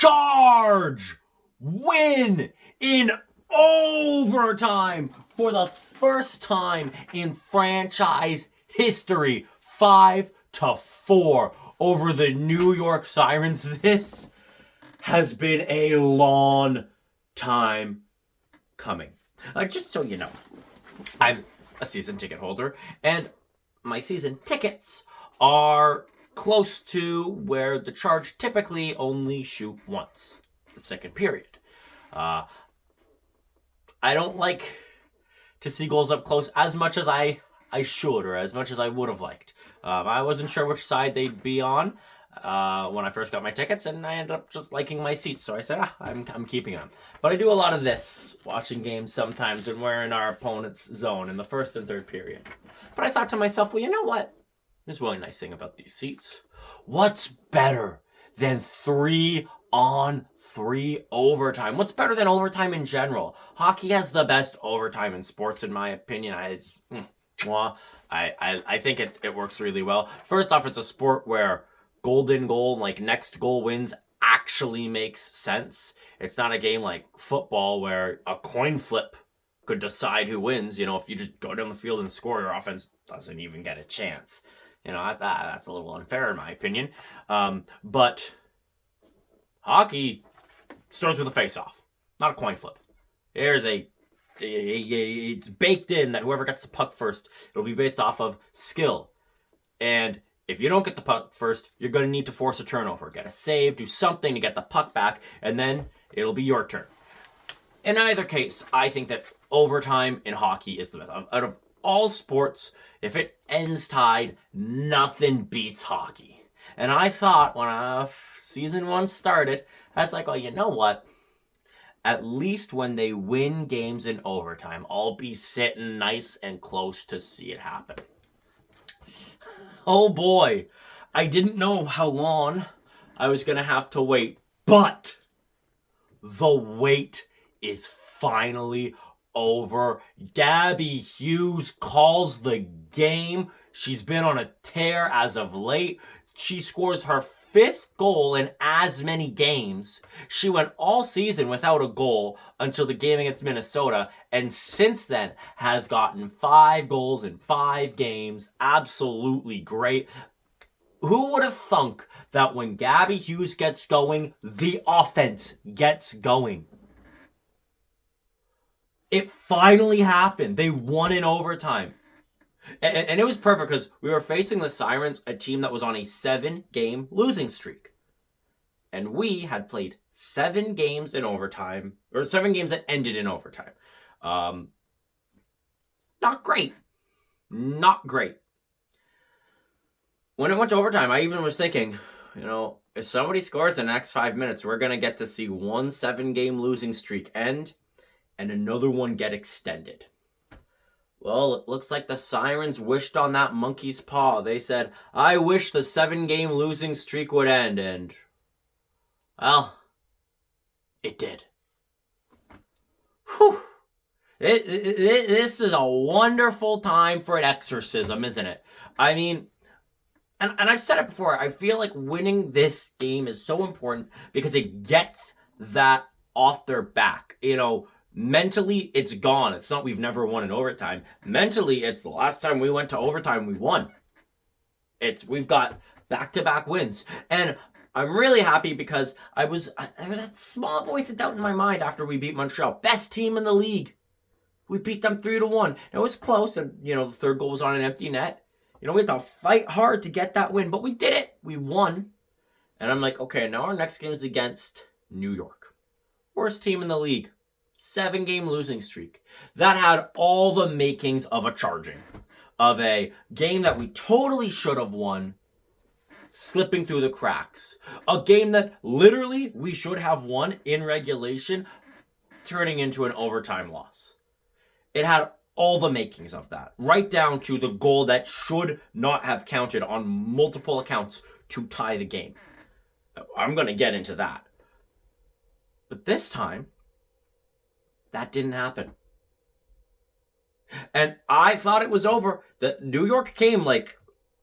Charge win in overtime for the first time in franchise history. 5-4 over the New York Sirens. This has been a long time coming. Just so you know, I'm a season ticket holder, and my season tickets are close to where the Charge typically only shoot once, the second period. I don't like to see goals up close as much as I should, or as much as I would have liked. I wasn't sure which side they'd be on when I first got my tickets, and I ended up just liking my seats, so I said, I'm keeping them. But I do a lot of this, watching games sometimes, and we're in our opponent's zone in the first and third period. But I thought to myself, well, you know what? There's a really nice thing about these seats. What's better than 3-on-3 overtime? What's better than overtime in general? Hockey has the best overtime in sports, in my opinion. I think it works really well. First off, it's a sport where golden goal, like next goal wins, actually makes sense. It's not a game like football where a coin flip could decide who wins. You know, if you just go down the field and score, your offense doesn't even get a chance. You know, that's a little unfair in my opinion. But hockey starts with a face-off, not a coin flip. It's baked in that whoever gets the puck first, it'll be based off of skill. And if you don't get the puck first, you're going to need to force a turnover, get a save, do something to get the puck back, and then it'll be your turn. In either case, I think that overtime in hockey is the best. Out of all sports, if it ends tied, nothing beats hockey. And I thought when season 1 started, I was like, well, you know what? At least when they win games in overtime, I'll be sitting nice and close to see it happen. Oh boy, I didn't know how long I was going to have to wait, but the wait is finally over. Gabbie Hughes calls the game. She's been on a tear as of late. She scores her 5th goal in as many games. She went all season without a goal until the game against Minnesota, and since then has gotten 5 goals in 5 games. Absolutely great. Who would have thunk that when Gabbie Hughes gets going, the offense gets going? It finally happened. They won in overtime. And it was perfect because we were facing the Sirens, a team that was on a 7-game losing streak. And we had played 7 games in overtime, or 7 games that ended in overtime. Not great. Not great. When it went to overtime, I even was thinking, you know, if somebody scores in the next 5 minutes, we're going to get to see one 7-game losing streak end and another one get extended. Well, it looks like the Sirens wished on that monkey's paw. They said, I wish the 7-game losing streak would end. And, well, it did. Whew. This is a wonderful time for an exorcism, isn't it? I mean, and I've said it before, I feel like winning this game is so important because it gets that off their back. You know, mentally, it's gone. It's not we've never won in overtime. Mentally, it's the last time we went to overtime, we won. We've got back-to-back wins. And I'm really happy because there was a small voice of doubt in my mind after we beat Montreal. Best team in the league. We beat them 3-1. It was close, and, you know, the third goal was on an empty net. You know, we had to fight hard to get that win, but we did it. We won. And I'm like, okay, now our next game is against New York. Worst team in the league. 7-game losing streak. That had all the makings of a charging. Of a game that we totally should have won, slipping through the cracks. A game that literally we should have won in regulation, turning into an overtime loss. It had all the makings of that. Right down to the goal that should not have counted on multiple accounts to tie the game. I'm going to get into that. But this time, that didn't happen. And I thought it was over. That New York came like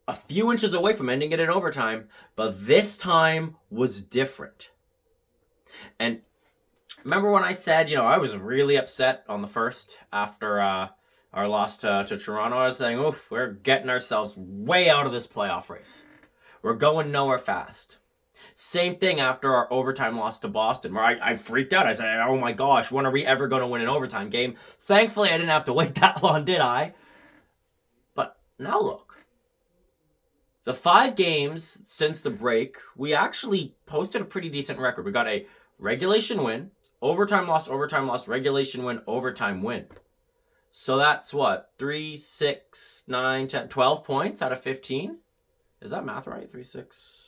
a few inches away from ending it in overtime. But this time was different. And remember when I said, I was really upset on the first after our loss to Toronto? I was saying, oof, we're getting ourselves way out of this playoff race. We're going nowhere fast. Same thing after our overtime loss to Boston, where I freaked out. I said, oh my gosh, when are we ever going to win an overtime game? Thankfully, I didn't have to wait that long, did I? But now look. The 5 games since the break, we actually posted a pretty decent record. We got a regulation win, overtime loss, regulation win, overtime win. So that's what? 3, 6, 9, 10, 12 points out of 15? Is that math right? 3, 6...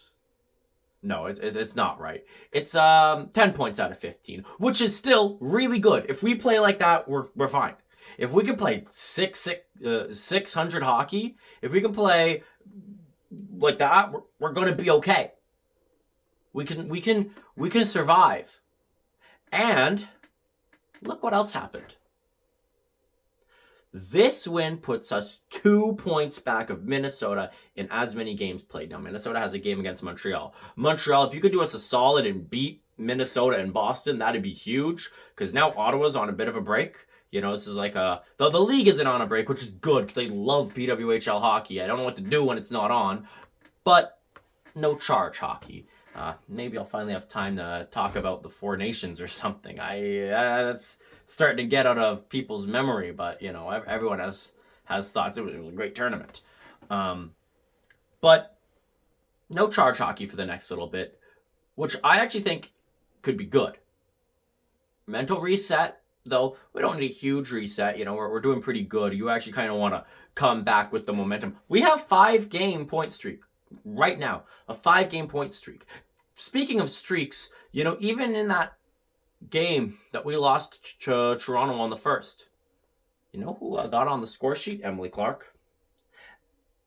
No, it's not right. It's 10 points out of 15, which is still really good. If we play like that, we're fine. If we can play 600 hockey, if we can play like that, we're going to be okay. We can survive. And look what else happened. This win puts us 2 points back of Minnesota in as many games played. Now, Minnesota has a game against Montreal. Montreal, if you could do us a solid and beat Minnesota and Boston, that'd be huge. Because now Ottawa's on a bit of a break. This is like the league isn't on a break, which is good because they love PWHL hockey. I don't know what to do when it's not on. But no charge hockey. Maybe I'll finally have time to talk about the Four Nations or something. That's starting to get out of people's memory, but everyone has thoughts. It was a great tournament. But no charge hockey for the next little bit, which I actually think could be good. Mental reset, though, we don't need a huge reset. We're doing pretty good. You actually kind of want to come back with the momentum. We have 5-game point streak right now, a 5-game point streak. Speaking of streaks, even in that game that we lost to Toronto on the first, who got on the score sheet? Emily Clark.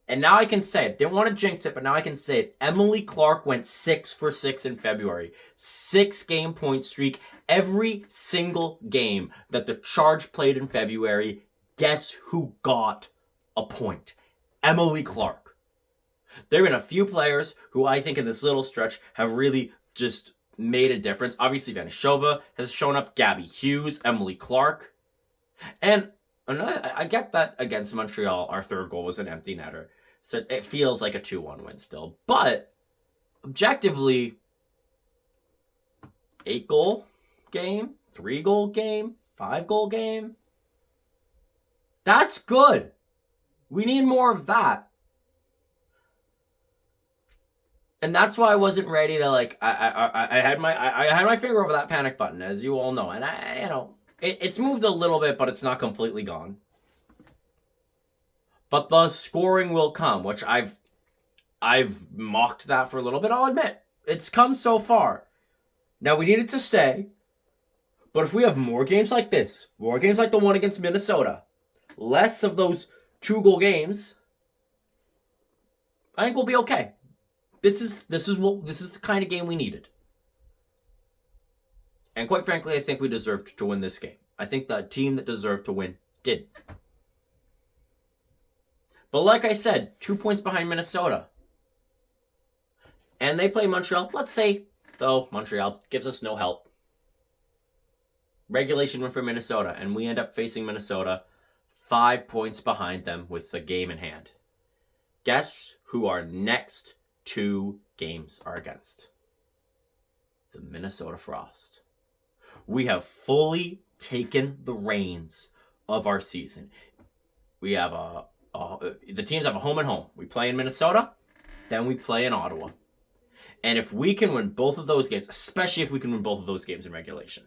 And now I can say it. Didn't want to jinx it, but now I can say it. Emily Clark went 6 for 6 in February. 6-game point streak. Every single game that the Charge played in February, guess who got a point? Emily Clark. There have been a few players who I think in this little stretch have really just made a difference. Obviously, Vanishova has shown up. Gabbie Hughes, Emily Clark. And I get that against Montreal, our third goal was an empty netter. So it feels like a 2-1 win still. But objectively, 8-goal game, 3-goal game, 5-goal game. That's good. We need more of that. And that's why I wasn't ready to I had my finger over that panic button, as you all know. And it's moved a little bit, but it's not completely gone. But the scoring will come, which I've mocked that for a little bit. I'll admit it's come so far. Now we need it to stay. But if we have more games like this, more games like the one against Minnesota, less of those 2-goal games, I think we'll be okay. This is the kind of game we needed. And quite frankly, I think we deserved to win this game. I think the team that deserved to win did. But like I said, 2 points behind Minnesota. And they play Montreal. Let's say, though, Montreal gives us no help. Regulation win for Minnesota, and we end up facing Minnesota 5 points behind them with the game in hand. Guess who our next 2 games are against? The Minnesota Frost. We have fully taken the reins of our season. We have the teams have a home and home. We play in Minnesota, then we play in Ottawa. And if we can win both of those games, especially if we can win both of those games in regulation,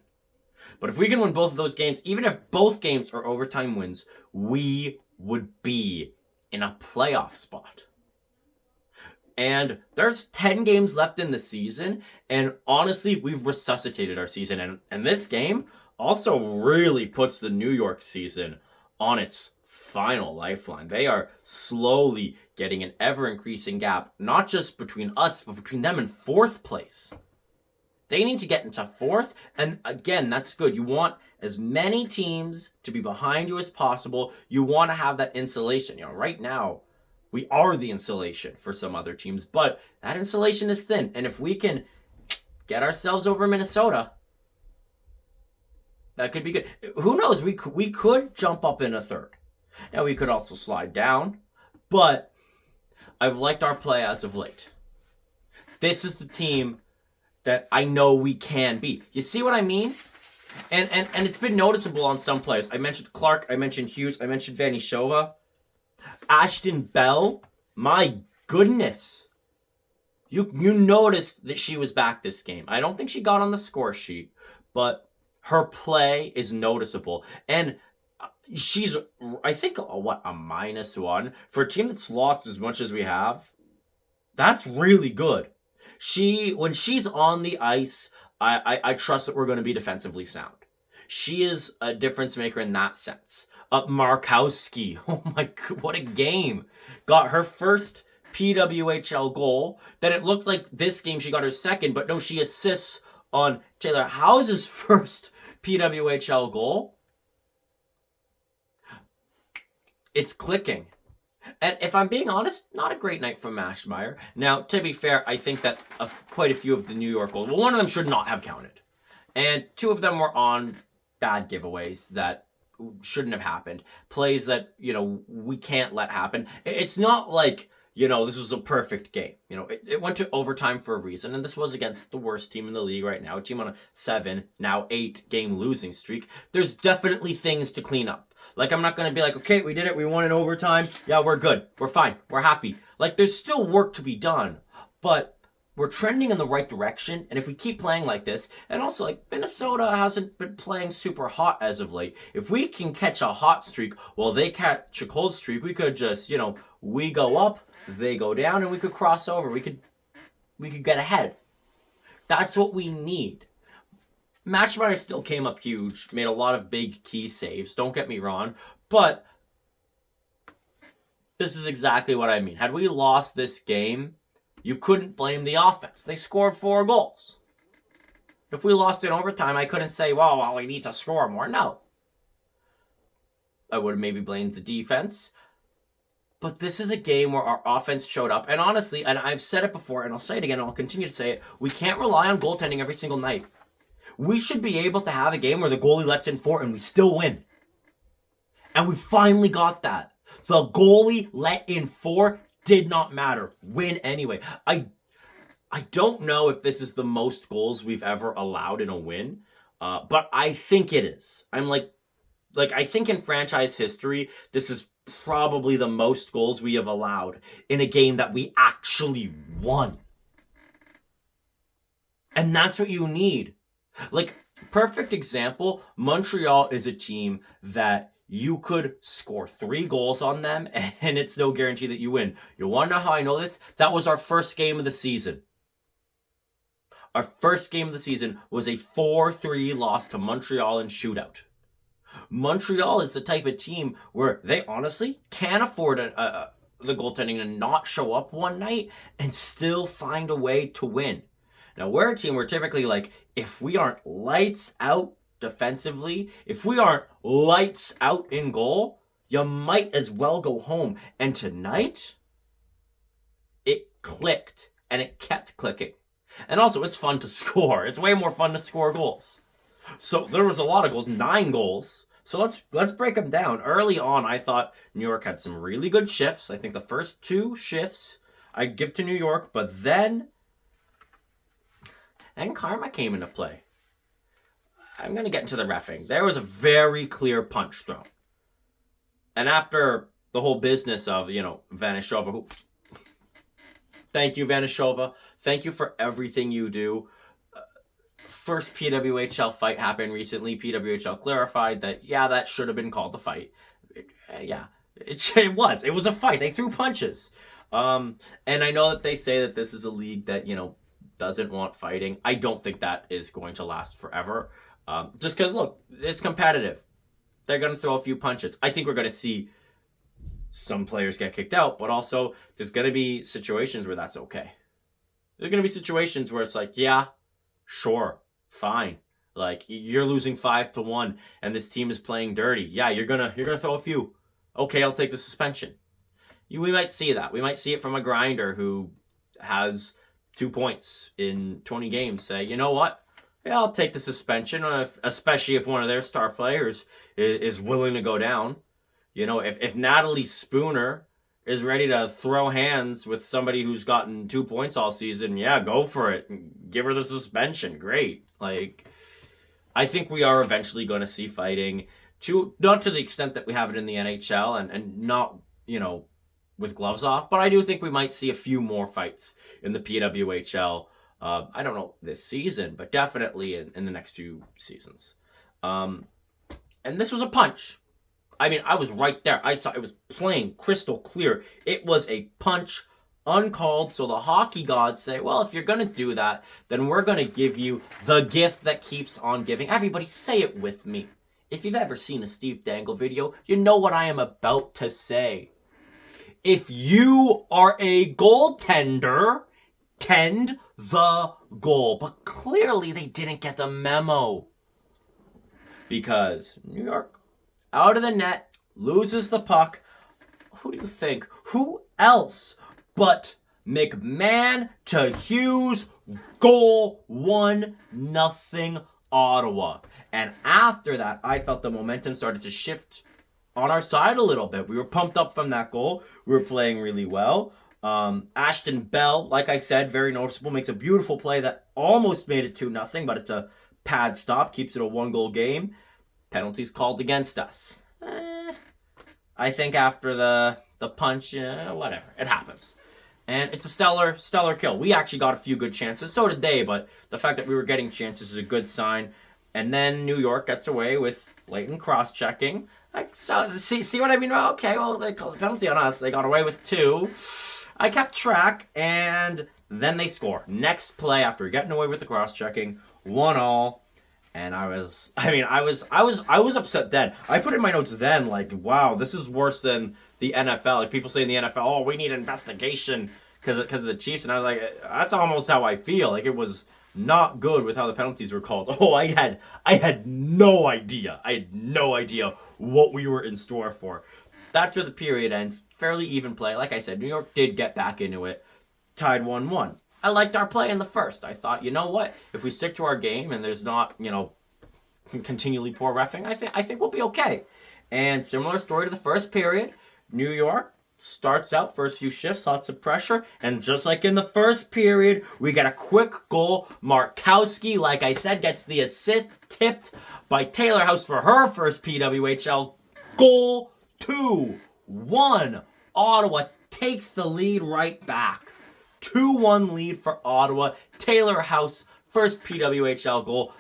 but if we can win both of those games, even if both games are overtime wins, we would be in a playoff spot. And there's 10 games left in the season, and honestly, we've resuscitated our season. And this game also really puts the New York season on its final lifeline. They are slowly getting an ever-increasing gap, not just between us, but between them and 4th place. They need to get into 4th, and again, that's good. You want as many teams to be behind you as possible. You want to have that insulation. Right now, we are the insulation for some other teams, but that insulation is thin. And if we can get ourselves over Minnesota. That could be good. Who knows? We could jump up in a third. Now, we could also slide down. But I've liked our play as of late. This is the team that I know we can beat. You see what I mean? And it's been noticeable on some players. I mentioned Clark. I mentioned Hughes. I mentioned Vanishova. Ashton Bell. My goodness. You noticed that she was back this game. I don't think she got on the score sheet, but her play is noticeable. And she's, I think, a -1 for a team that's lost as much as we have. That's really good. When she's on the ice, I trust that we're going to be defensively sound. She is a difference maker in that sense. Markowski, oh my God, what a game! Got her first PWHL goal. Then it looked like this game she got her second, but no, she assists on Taylor House's first PWHL goal. It's clicking. And if I'm being honest, not a great night from Maschmeyer. Now, to be fair, I think that quite a few of the New York goals, well, one of them should not have counted. And 2 of them were on bad giveaways that shouldn't have happened. Plays that, we can't let happen. It's not like, this was a perfect game. It went to overtime for a reason, and this was against the worst team in the league right now, a team on a 7, now 8 game losing streak. There's definitely things to clean up. Like, I'm not going to be like, okay, we did it, we won in overtime, yeah, we're good, we're fine, we're happy. Like, there's still work to be done, but we're trending in the right direction, and if we keep playing like this, and also, like, Minnesota hasn't been playing super hot as of late. If we can catch a hot streak while they catch a cold streak, we could just, we go up, they go down, and we could cross over. We could get ahead. That's what we need. Matchmeyer still came up huge, made a lot of big key saves, don't get me wrong, but this is exactly what I mean. Had we lost this game, you couldn't blame the offense. They scored 4 goals. If we lost in overtime, I couldn't say, well, we need to score more. No. I would have maybe blamed the defense. But this is a game where our offense showed up. And honestly, and I've said it before, and I'll say it again, and I'll continue to say it, we can't rely on goaltending every single night. We should be able to have a game where the goalie lets in 4 and we still win. And we finally got that. The goalie let in 4 did not matter. Win anyway. I don't know if this is the most goals we've ever allowed in a win, but I think it is. I'm like I think in franchise history, this is probably the most goals we have allowed in a game that we actually won. And that's what you need. Like, perfect example, Montreal is a team that you could score 3 goals on them, and it's no guarantee that you win. You want to know how I know this? That was our first game of the season. Our first game of the season was a 4-3 loss to Montreal in shootout. Montreal is the type of team where they honestly can't afford the goaltending to not show up one night and still find a way to win. Now, we're a team where typically, like, if we aren't lights out defensively, if we aren't lights out in goal, you might as well go home. And tonight, it clicked, and it kept clicking. And also, it's fun to score. It's way more fun to score goals. So there was a lot of goals, 9 goals. So let's break them down. Early on, I thought New York had some really good shifts. I think the first 2 shifts I'd give to New York, but then karma came into play. I'm going to get into the reffing. There was a very clear punch thrown. And after the whole business of, Vanishova, thank you, Vanishova. Thank you for everything you do. First PWHL fight happened recently. PWHL clarified that, that should have been called the fight. It was. It was a fight. They threw punches. And I know that they say that this is a league that, doesn't want fighting. I don't think that is going to last forever. Just because, look, it's competitive. They're going to throw a few punches. I think we're going to see some players get kicked out, but also there's going to be situations where that's okay. There's going to be situations where it's like, yeah, sure, fine. Like, you're losing 5-1 and this team is playing dirty. Yeah, you're going to throw a few. Okay, I'll take the suspension. We might see that. We might see it from a grinder who has 2 points in 20 games say, you know what? Yeah, I'll take the suspension, especially if one of their star players is willing to go down. You know, if Natalie Spooner is ready to throw hands with somebody who's gotten 2 points all season, yeah, go for it. Give her the suspension. Great. Like, I think we are eventually going to see fighting, not to the extent that we have it in the NHL and not, you know, with gloves off, but I do think we might see a few more fights in the PWHL. I don't know this season, but definitely in the next few seasons. And this was a punch. I mean, I was right there. I saw it was plain, crystal clear. It was a punch, uncalled. So the hockey gods say, well, if you're going to do that, then we're going to give you the gift that keeps on giving. Everybody say it with me. If you've ever seen a Steve Dangle video, you know what I am about to say. If you are a goaltender, tend the goal. But clearly they didn't get the memo. Because New York, out of the net, loses the puck. Who do you think? Who else but McMahon to Hughes, goal, 1-0 Ottawa. And after that, I felt the momentum started to shift on our side a little bit. We were pumped up from that goal. We were playing really well. Ashton Bell, like I said, very noticeable, makes a beautiful play that almost made it 2-0, but it's a pad stop, keeps it a 1-goal game. Penalties called against us. I think after the punch, whatever, it happens. And it's a stellar kill. We actually got a few good chances. So did they, but the fact that we were getting chances is a good sign. And then New York gets away with blatant cross-checking. See what I mean? Okay, well, they called a penalty on us. They got away with 2. I kept track, and then they score. Next play, after getting away with the cross-checking, 1-1. And I was upset then. I put in my notes then, like, wow, this is worse than the NFL. Like, people say in the NFL, oh, we need investigation because of the Chiefs. And I was like, that's almost how I feel. Like, it was not good with how the penalties were called. Oh, I had no idea. I had no idea what we were in store for. That's where the period ends. Fairly even play. Like I said, New York did get back into it. Tied 1-1. I liked our play in the first. I thought, you know what? If we stick to our game and there's not, continually poor reffing, I think we'll be okay. And similar story to the first period. New York starts out, first few shifts, lots of pressure. And just like in the first period, we get a quick goal. Markowski, like I said, gets the assist tipped by Taylor House for her first PWHL goal. 2-1. Ottawa takes the lead right back. 2-1 lead for Ottawa. Taylor House, first PWHL goal.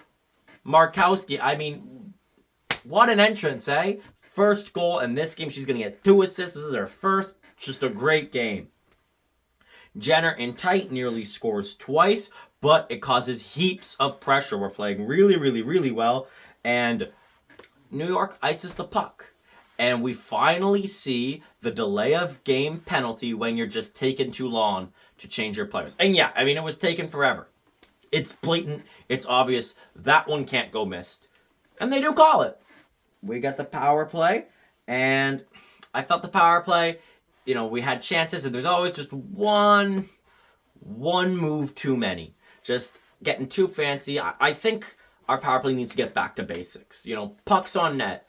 Markowski, I mean, what an entrance, eh? First goal in this game. She's going to get 2 assists. This is her first. Just a great game. Jenner in tight nearly scores twice, but it causes heaps of pressure. We're playing really, really, really well. And New York ices the puck. And we finally see the delay of game penalty when you're just taking too long to change your players. And yeah, I mean, it was taken forever. It's blatant. It's obvious. That one can't go missed. And they do call it. We got the power play. And I felt the power play, we had chances. And there's always just one move too many. Just getting too fancy. I think our power play needs to get back to basics. Pucks on net.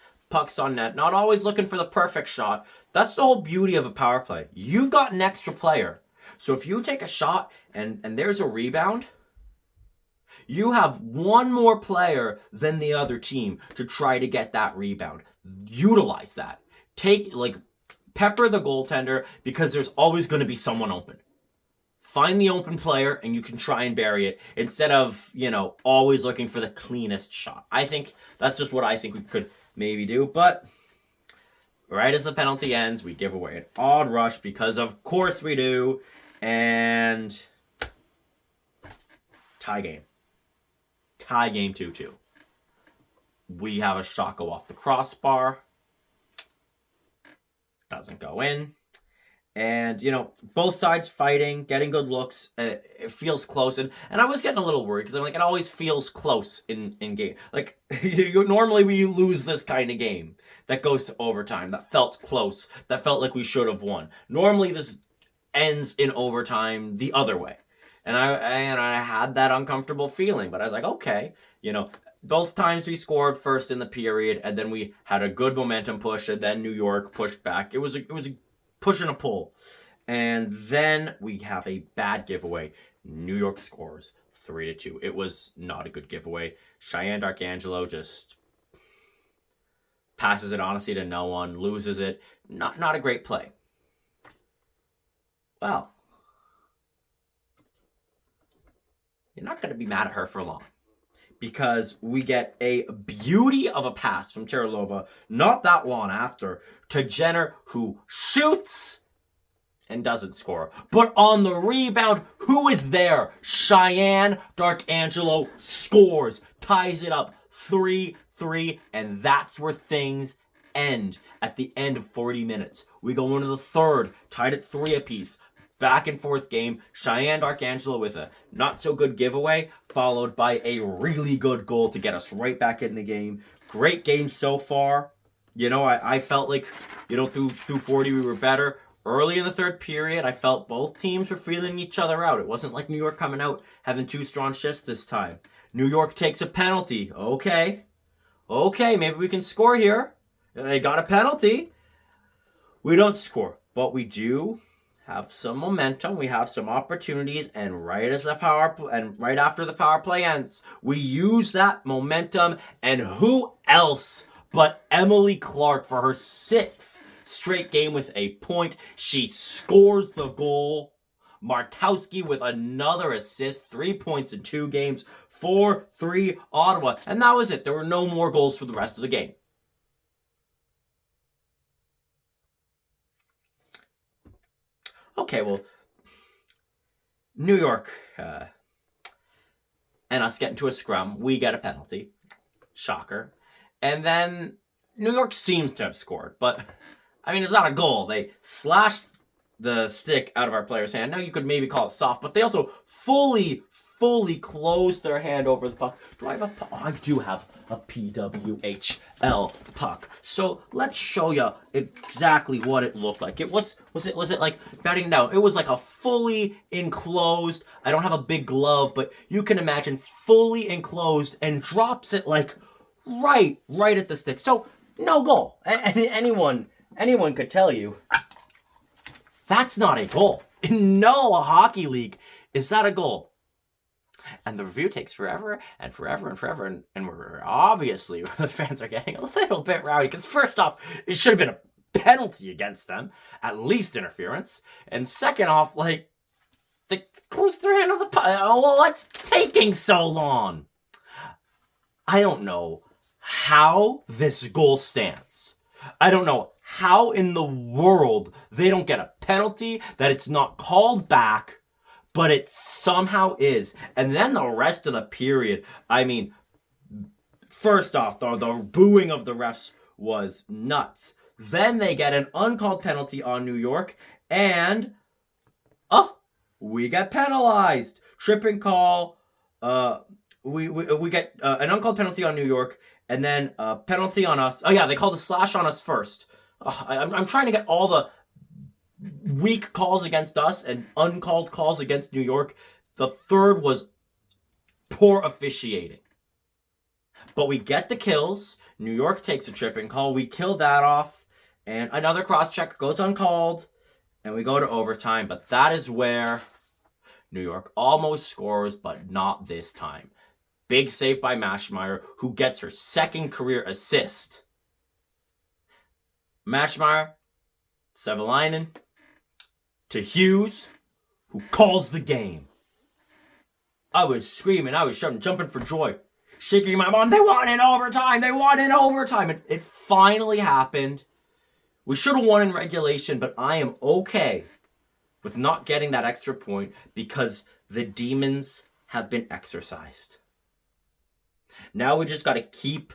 Not always looking for the perfect shot. That's the whole beauty of a power play. You've got an extra player. So if you take a shot and there's a rebound, you have one more player than the other team to try to get that rebound. Utilize that. Pepper the goaltender because there's always going to be someone open. Find the open player and you can try and bury it instead of, always looking for the cleanest shot. I think that's just what I think we could maybe do, but right as the penalty ends, we give away an odd rush because of course we do, and tie game 2-2. We have a shot go off the crossbar, doesn't go in, and both sides fighting, getting good looks. It feels close, and I was getting a little worried because I'm like, it always feels close in game. Like normally we lose this kind of game that goes to overtime, that felt close, that felt like we should have won. Normally this ends in overtime the other way, And I had that uncomfortable feeling, but I was like, okay, both times we scored first in the period, and then we had a good momentum push, and then New York pushed back. It was a push and a pull. And then we have a bad giveaway. New York scores 3-2. It was not a good giveaway. Cheyenne D'Arcangelo just passes it honestly to no one, loses it. Not a great play. Well, you're not going to be mad at her for long, because we get a beauty of a pass from Teralova not that long after to Jenner, who shoots and doesn't score. But on the rebound, who is there? Cheyenne D'Arcangelo scores, ties it up 3-3, and that's where things end at the end of 40 minutes. We go into the third, tied at 3 apiece. Back and forth game. Cheyenne D'Arcangelo with a not so good giveaway, followed by a really good goal to get us right back in the game. Great game so far. I felt like, through 40 we were better. Early in the third period, I felt both teams were feeling each other out. It wasn't like New York coming out having 2 strong shifts this time. New York takes a penalty. Okay, maybe we can score here. They got a penalty. We don't score, but we do have some momentum. We have some opportunities, and right after the power play ends, we use that momentum. And who else but Emily Clark for her 6th straight game with a point? She scores the goal. Markowski with another assist, 3 points in 2 games, 4-3 Ottawa, and that was it. There were no more goals for the rest of the game. Okay, well, New York and us get into a scrum. We get a penalty. Shocker. And then New York seems to have scored, but it's not a goal. They slashed the stick out of our player's hand. Now you could maybe call it soft, but they also fully closed their hand over the puck. Do I have a puck? Oh, I do have a PWHL puck. So let's show you exactly what it looked like. Was it like batting down? It was like a fully enclosed. I don't have a big glove, but you can imagine fully enclosed, and drops it like right at the stick. So no goal. Anyone could tell you that's not a goal. In no hockey league is that a goal. And the review takes forever and we're obviously, the fans are getting a little bit rowdy, because first off, it should have been a penalty against them, at least interference, and second off, they closed their hand on the puck. Oh, what's taking so long? I don't know how this goal stands. I don't know how in the world they don't get a penalty, that it's not called back, but it somehow is. And then the rest of the period, first off, the booing of the refs was nuts. Then they get an uncalled penalty on New York, and we get penalized. Tripping call. We get an uncalled penalty on New York, and then a penalty on us. Oh yeah, they called a slash on us first. I'm trying to get all the weak calls against us and uncalled calls against New York. The third was poor officiating. But we get the kills. New York takes a tripping call. We kill that off. And another cross-check goes uncalled. And we go to overtime. But that is where New York almost scores, but not this time. Big save by Maschmeyer, who gets her 2nd career assist. Maschmeyer, Sevalainen, to Hughes, who calls the game. I was screaming, I was shouting, jumping for joy, shaking my mom. They won in overtime! They won in overtime! It finally happened. We should have won in regulation, but I am okay with not getting that extra point, because the demons have been exorcised. Now we just got to keep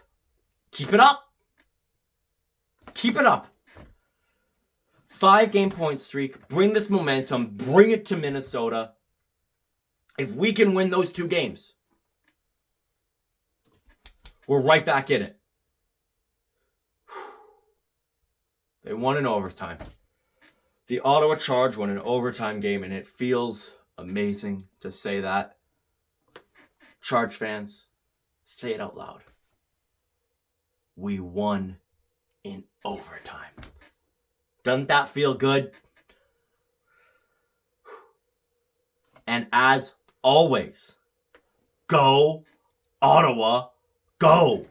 it up. Keep it up. 5-game point streak. Bring this momentum. Bring it to Minnesota. If we can win those 2 games, we're right back in it. They won in overtime. The Ottawa Charge won an overtime game, and it feels amazing to say that. Charge fans, say it out loud. We won in overtime. Doesn't that feel good? And as always, go Ottawa, go!